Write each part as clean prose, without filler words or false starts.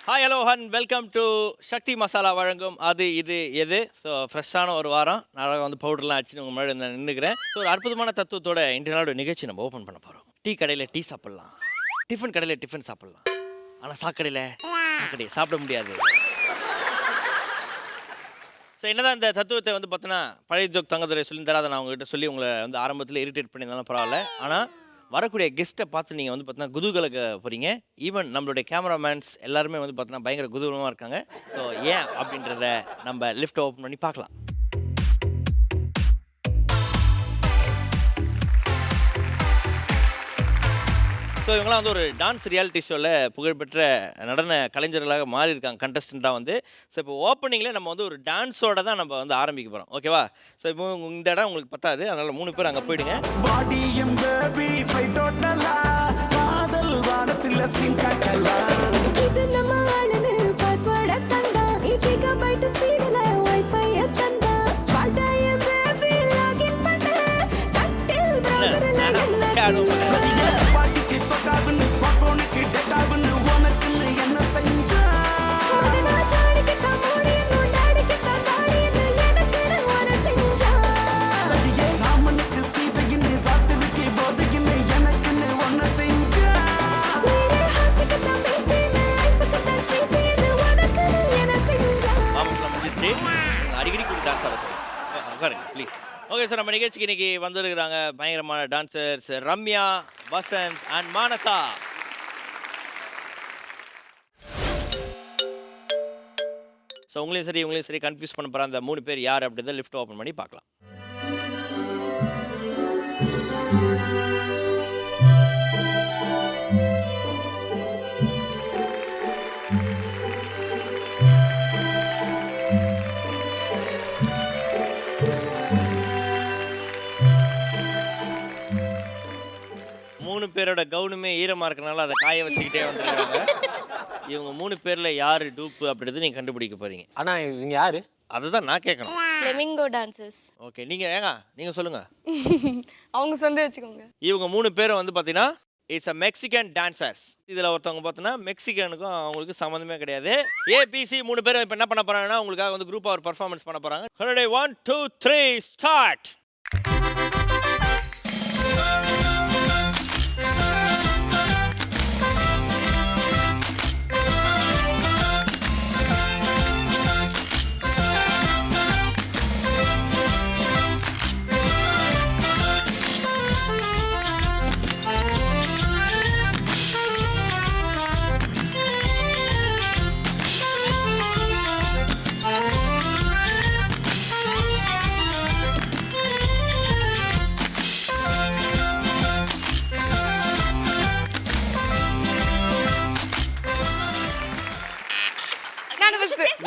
Hi hello and welcome to Sakthi Masala வழங்கும் அது இது எது. ஸோ ஃப்ரெஷ்ஷான ஒரு வாரம் நான் வந்து பவுடர்லாம் அடிச்சு உங்கள் முன்னாடி நான் நின்றுக்கிறேன். ஸோ ஒரு அற்புதமான தத்துவத்தோட இன்றைய நாளோட நிகழ்ச்சி நம்ம ஓப்பன் பண்ண போகிறோம். டீ கடையில் டீ சாப்பிட்லாம், டிஃபன் கடையில் டிஃபன் சாப்பிட்லாம், ஆனால் சாக்கடையை சாப்பிட முடியாது. ஸோ என்னதான் இந்த தத்துவத்தை வந்து பார்த்தோன்னா பழைய ஜோக் தங்கதுரை சொல்லியிருந்தாரா, அதை நான் உங்ககிட்ட சொல்லி உங்களை வந்து ஆரம்பத்தில் இரிட்டேட் பண்ணியிருந்தாலும் பரவாயில்ல. ஆனால் வரக்கூடிய கெஸ்ட்டை பார்த்து நீங்கள் வந்து பார்த்தீங்கன்னா குதூகலுக்கு போகிறீங்க. ஈவன் நம்மளுடைய கேமராமேன்ஸ் எல்லாருமே வந்து பார்த்தீங்கன்னா பயங்கர குதூகலமாக இருக்காங்க. ஸோ ஏன் அப்படின்றத நம்ம லிஃப்ட் ஓப்பன் பண்ணி பார்க்கலாம். ஸோ இவங்களாம் வந்து ஒரு டான்ஸ் ரியாலிட்டி ஷோவில் புகழ்பெற்ற நடன கலைஞர்களாக மாறி இருக்காங்க, கண்டஸ்டண்ட்டாக வந்து. ஸோ இப்போ ஓப்பனிங்கில் நம்ம வந்து ஒரு டான்ஸோட தான் நம்ம வந்து ஆரம்பிக்க போகிறோம், ஓகேவா? ஸோ இப்போ இந்த இடம் உங்களுக்கு பத்தாது, அதனால் 3 பேர் அங்கே போயிடுங்க. அடிக்கடி கூட டான்ஸ் ஆட சொல்லுங்க ப்ளீஸ். ஓகே சார், நம்ம நிகழ்ச்சிக்கு இன்னைக்கு வந்துருக்குறாங்க பயங்கரமான dancers Ramya, Vasanth and Manasa. So உங்களையும் சரி கன்ஃபியூஸ் பண்ண போகிற அந்த 3 பேர் யார் அப்படின்றத லிஃப்ட் ஓப்பன் பண்ணி பார்க்கலாம். மூணு பேரோட கவுனுமே ஈரமாக இருக்கனால அதை காய வச்சுக்கிட்டே வந்துருக்காங்க. இவங்க 3 பேரில் யார் டூப்பு அப்படின்றது நீங்கள் கண்டுபிடிக்க போகிறீங்க. ஆனால் இவங்க யார் அதுதான் நான் கேட்கணும். Flamingo dancers. ஓகே, நீங்கள் சொல்லுங்கள். அவங்க சொந்த வச்சுக்கோங்க. இவங்க 3 பேரும் வந்து பார்த்தீங்கன்னா இட்ஸ் அ மெக்சிகன் டான்சர்ஸ். இதில் ஒருத்தவங்க பார்த்தோன்னா மெக்சிகனுக்கும் அவங்களுக்கு சம்மந்தமே கிடையாது. ஏபிசி 3 பேரும் இப்போ என்ன பண்ண போகிறாங்கன்னா உங்களுக்காக வந்து குரூப்பாக ஒரு பர்ஃபார்மன்ஸ் பண்ண போகிறாங்க. 1 2 3 ஸ்டார்ட்.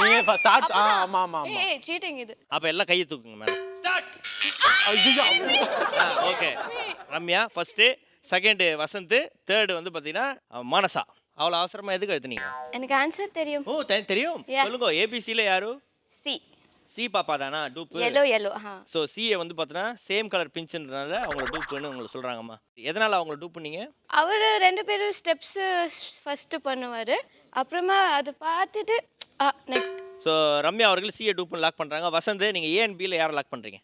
நீங்க ஸ்டார்ட். ஆமா ஆமா ஆமா. ஏய் சீட்டிங் இது. அப்ப எல்லாம் கையை தூக்குங்க மேல. ஸ்டார்ட். ஐயோ. Okay. Ramya first, second Vasanth, third வந்து பாத்தீங்கன்னா மானசா. அவ்வளவு அவசரமா எதுக்கு எழுதுனீங்க? எனக்கு ஆன்சர் தெரியும். ஓ தெரியும். சொல்லுங்க. ஏபிசில யாரு? சி. சி பாப்பா தானா டூப்? yellow. சோ சிஏ வந்து பாத்தீங்கன்னா சேம் கலர் பிஞ்சுன்றனால அவங்க டூப்னு உங்களுக்கு சொல்றாங்கம்மா. எதனால அவங்க டூப் பண்ணீங்க? அவர் 2 பேரும் ஸ்டெப்ஸ் ஃபர்ஸ்ட் பண்ணுவாரு. அப்புறமா அது பார்த்துட்டு நெக்ஸ்ட். ஸோ ரம்யா அவர்கள் சிஏ டூப்னு லாக் பண்ணுறாங்க. வசந்த், நீங்கள் ஏ அண்ட் பியில் யாரை லாக் பண்ணுறீங்க?